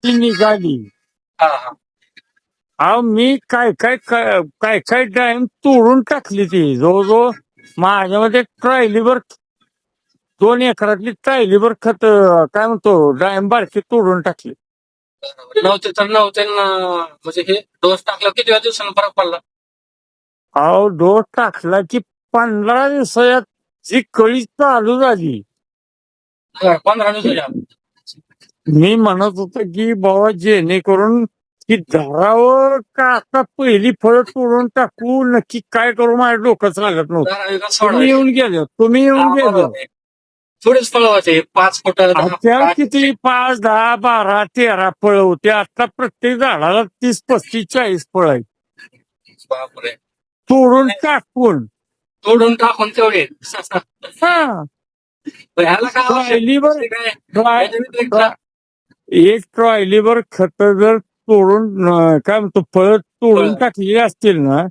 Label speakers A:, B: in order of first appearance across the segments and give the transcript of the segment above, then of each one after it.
A: ती निघाली.
B: हा हा
A: अहो मी काय काय काय काय काय डाळिंब तोडून टाकली ती जवळजवळ माझ्यामध्ये ट्रायलीवर 2 एकरातली ट्रायलीवर खत काय म्हणतो डाळिंब बारकी तोडून टाकली.
B: नव्हते तर नव्हते म्हणजे हे डोस टाकला किती वेळा दिवसानं फरक पडला?
A: अहो डोस टाकला की 15 दिवसात जी कळी चालू झाली.
B: 15 दिवसाच्या
A: मी म्हणत होतो की बाबा जेणेकरून की धरावं का आता पहिली फळं तोडून टाकू नक्की काय करू माझ्या डोकं चालत नव्हतं. तुम्ही येऊन गेले
B: थोडेच फळ होते 5 फुट 10
A: त्या
B: फुट
A: किती 5, 10, 12, 13 फळं होती. आता प्रत्येक झाडाला 30, 35, 40 फळं आहेत.
B: बापरे
A: तोडून टाकून
B: तोडून टाकून तेवढे
A: हा
B: ह्याला काय
A: ट्रॉयलीवर
B: काय
A: एक ट्रॉयलीवर खत जर तोडून काय म्हणतो फळं तोडून टाकलेली असतील ना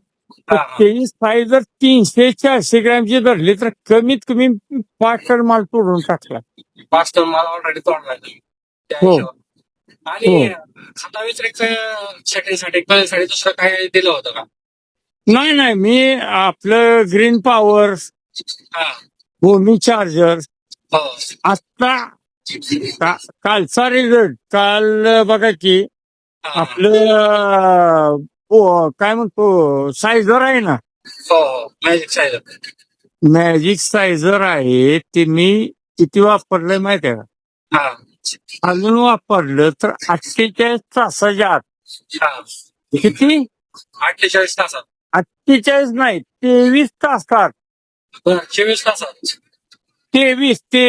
A: तर त्याची साईज जर 300-400 ग्रॅमची धरली तर कमीत कमी 5 टन माल तोडून टाकला.
B: 5 टन माल ऑलरेडी तोडलाय त्या
A: हो.
B: हिशोबाने. आणि खता व्यतिरिक्त छाटणीसाठी कळीसाठी दुसरं काय दिलं होतं का?
A: नाही मी आपलं ग्रीन पॉवर
B: हा
A: भूमी चार्जर
B: हो
A: आता कालचा रिझल्ट काल बघा की आपलं काय म्हणतो सायझर आहे ना
B: हो हो मॅजिक सायझर
A: मॅजिक सायझर आहे ते मी किती वापरलंय माहिती आहे का?
B: हा
A: अजून वापरलं तर 48 तासाच्या आत
B: हा
A: किती
B: 48 तासात
A: 48 नाही 23 तासात
B: 24 तासात
A: 23 ते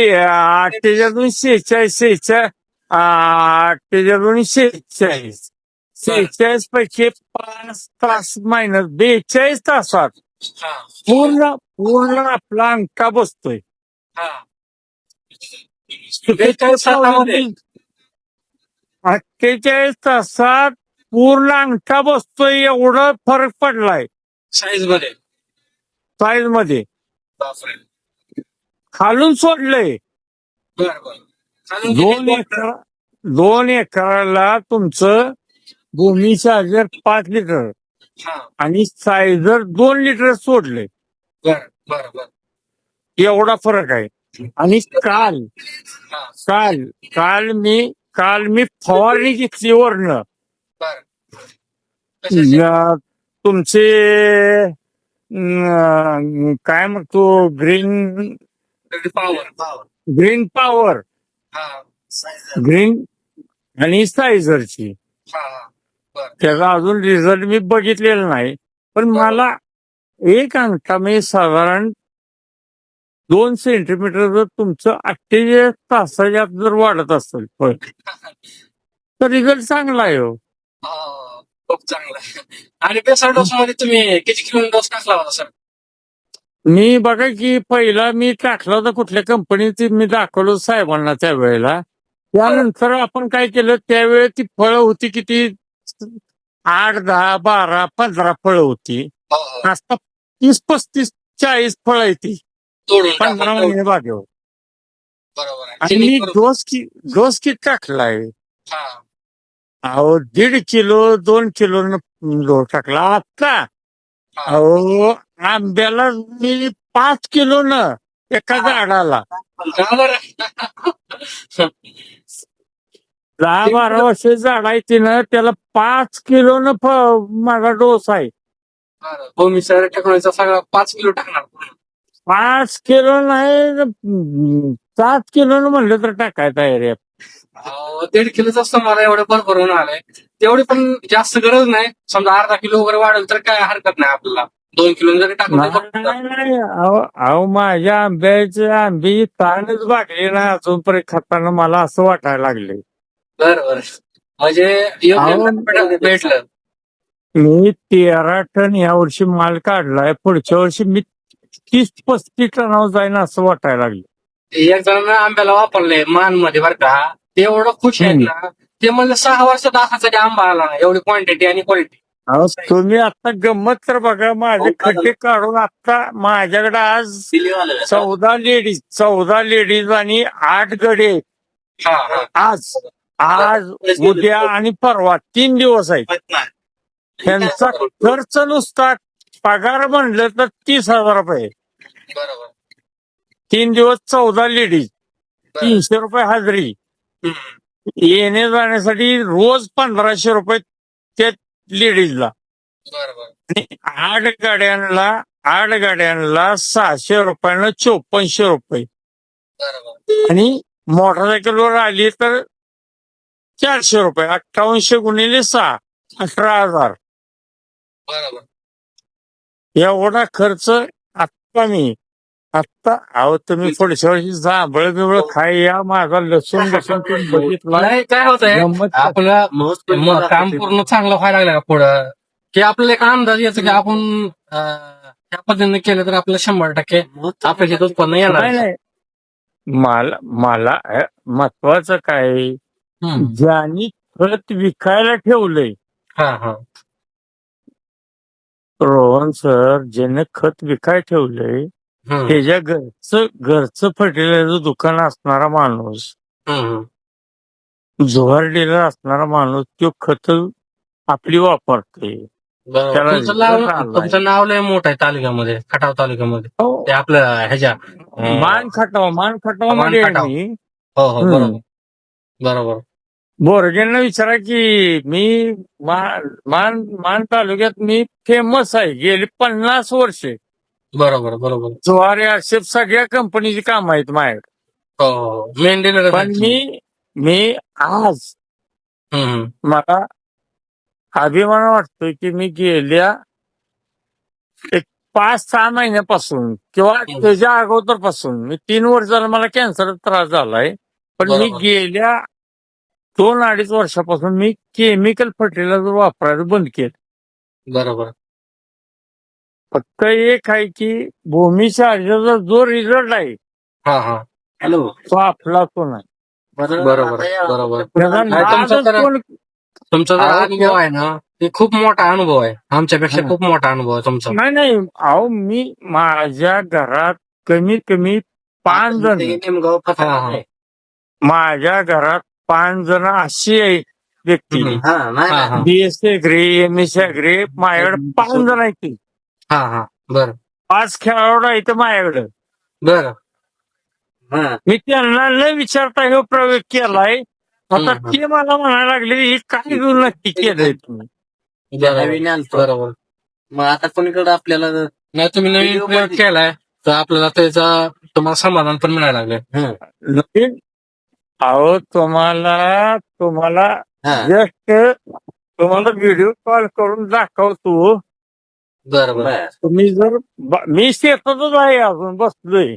A: 46 पैकी 5 तास मायनस 42 तासात
B: हा
A: पूर्ण आपला अंगठा बसतोय.
B: हा 42 तासामध्ये
A: 48 तासात पूर्ण अंगठा बसतोय एवढा फरक पडलाय
B: साईज
A: मध्ये.
B: बापरे
A: खालून सोडलंय.
B: बर बर
A: 2 एकराला तुमचं भूमी चार्जर 5 लिटर
B: हा
A: आणि सायझर 2 लिटर सोडले.
B: बर बर बर
A: एवढा फरक आहे. आणि काल मी फवारणी घेतली वरनं
B: बर
A: तुमचे काय म्हणतो ग्रीन पॉवर
B: हा
A: ग्रीन आणि सायझरची
B: बर
A: त्याचा अजून रिझल्ट मी बघितलेला नाही पण मला एक अंगठा मी साधारण 2 सेंटीमीटर जर तुमचं 48 तासाच्या आत जर वाढत असेल फळ तर रिझल्ट चांगला आहे.
B: खूप चांगला आहे. आणि बेसल डोस मध्ये तुम्ही किती किलो डोस टाकला होता सर?
A: मी बघा की पहिला मी टाकला होता कुठल्या कंपनीची मी दाखवलो साहेबांना त्यावेळेला. त्यानंतर आपण काय केलं त्यावेळेस ती फळं होती किती 8, 10, 12, 15 फळं होती. आता 30, 35, 40 फळं आहे ती 15 महिने बागेवर.
B: बरोबर आहे.
A: आणि मी डोस किती टाकलाय अहो 1.5 किलो 2 किलो डोस टाकला. आता अहो आंब्याला मी 5 किलो न एका झाडाला 10-12 वर्ष झाड आहे तिनं त्याला 5 किलो न माझा डोस आहे.
B: हो मी सर टेक्नॉलॉजीचा सगळा 5 किलो टाकणार.
A: 5 किलो नाही 7 किलो म्हणलं तर टाकाय तयार आहे.
B: 1.5 किलोच असतं मला एवढं भरभर होऊन आलंय. तेवढी पण जास्त गरज नाही. समजा अर्धा किलो वगैरे वाढेल तर काय हरकत नाही आपल्याला. 2 किलो जरी टाकलं
A: नाही अहो माझ्या आंबी ताणच बागली ना अजूनपर्यंत खाताना मला असं वाटायला लागले.
B: बरोबर म्हणजे भेटलं.
A: मी 13 टन या वर्षी माल काढलाय. पुढच्या वर्षी मी 30-35 टनावर जाईन असं वाटायला लागलं.
B: एक जण आंब्याला वापरले मान मध्ये बरं का ते एवढं खुश आहेत ना ते म्हणजे 6 वर्ष दाखवासाठी आंबा आला ना एवढी क्वांटिटी आणि क्वालिटी.
A: तुम्ही आता गंमत तर बघा माझे खड्डे काढून आता माझ्याकडे आज 14 लेडीज आणि 8 गडे आज आज उद्या आणि परवा 3 दिवस आहेत. त्यांचा खर्च नुसता पगार म्हणलं तर 30,000 रुपये.
B: बरोबर
A: 3 दिवस 14 लेडीज,
B: बरं.
A: 300 रुपये हजेरी.
B: हम्म.
A: येणे जाण्यासाठी रोज 1,500 रुपये त्या लेडीजला.
B: बरोबर
A: आणि 8 गाड्यांना 600 रुपयानं 5400 रुपये.
B: बरोबर
A: आणि मोटरसायकलवर आली तर 400 रुपये. 5800 गुणिले 6 18,000.
B: बरोबर
A: एवढा खर्च आत्ता अहो तुम्ही पुढच्या वर्षी जांभळ बिंबळ खाय या माझा लसूण लसूण तुम्ही बघितला
B: नाही काय होतंय
A: गंमत.
B: आपलं काम पूर्ण चांगलं व्हायला लागलं का पुढं की आपल्याला एक अंदाज येतो की आपण त्या पद्धतीने केलं तर आपल्याला 100% अपेक्षित उत्पन्न येणार
A: नाही नाही मला महत्वाचं काय
B: हम्म.
A: ज्यांनी खत विकायला ठेवलंय
B: हा हा
A: रोहन सर ज्याने खत विकाय ठेवलंय
B: हम्म.
A: त्याच्या घरचं फर्टिलायझर दुकान असणारा माणूस,
B: हम्म.
A: जोहार डीलर असणारा माणूस तो खत आपली वापरते.
B: बरोबर.
A: त्याला
B: तुमचं नाव
A: result आलाय.
B: तुमचं नाव लय मोठं आहे तालुक्यामध्ये खटाव तालुक्यामध्ये
A: हो,
B: ते आपलं ह्याच्या
A: मान खटाव
B: मान
A: मध्ये आहे
B: खटाव.
A: मी.
B: हो हो
A: हम्म.
B: बरोबर बरोबर
A: बोरगेंना विचारा की मी मान तालुक्यात मी फेमस आहे गेली 50 वर्षे.
B: बरोबर बरोबर
A: जोहार आक्षेप सगळ्या कंपनीची काम आहेत माझ्याकडे.
B: हो हो मेन डीलर
A: पण मी आज मला अभिमान वाटतोय की मी गेल्या एक 5-6 महिन्यापासून किंवा
B: हम्म.
A: त्याच्या अगोदरपासून मी 3 वर्षाला मला कॅन्सरचा त्रास झालाय. पण मी
B: बरोबर.
A: गेल्या 2-2.5 वर्षापासून मी केमिकल फर्टिलायझर वापरायचं बंद केलं.
B: बरोबर
A: फक्त एक आहे की भूमीच्या अर्जाचा जो रिझल्ट आहे
B: हा हा हॅलो
A: तो आपला तो नाही.
B: बरोबर बरोबर
A: त्याचा
B: नाही, तुमचं
A: नादच
B: तर-
A: कोण
B: तुमचा जो
A: अहो,
B: अनुभव आहे ना ते खूप मोठा अनुभव आहे आमच्यापेक्षा
A: हा.
B: खूप मोठा अनुभव आहे तुमचा
A: नाही अहो मी माझ्या घरात कमीत कमी 5 जण माझ्या घरात 5 जण अशी आहे व्यक्ती
B: हा हा
A: बीएससी अग्री एमएससी अग्री माझ्याकडे 5 जण आहेत ती.
B: हा हा बर
A: 5 खेळाडू आहेत माझ्याकडे.
B: बर
A: मी त्यांना न विचारता हे प्रयोग केलाय. आता
B: हम्म.
A: ते मला म्हणायला लागले हे काय घेऊन नक्की केलंय तुम्ही.
B: बरोबर
C: मग आता कोणीकडे आपल्याला
B: नाही तुम्ही नवीन
C: Video
B: प्रयोग
C: मध्ये-
B: केलाय तर आपल्याला त्याचा तुम्हाला समाधान पण मिळायला लागले
A: नवीन अहो तुम्हाला जस्ट तुम्हाला व्हिडिओ कॉल करून दाखवतो.
B: बरोबर
A: तुम्ही जर मी शेतातच आहे अजून बसलोय.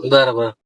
B: बरोबर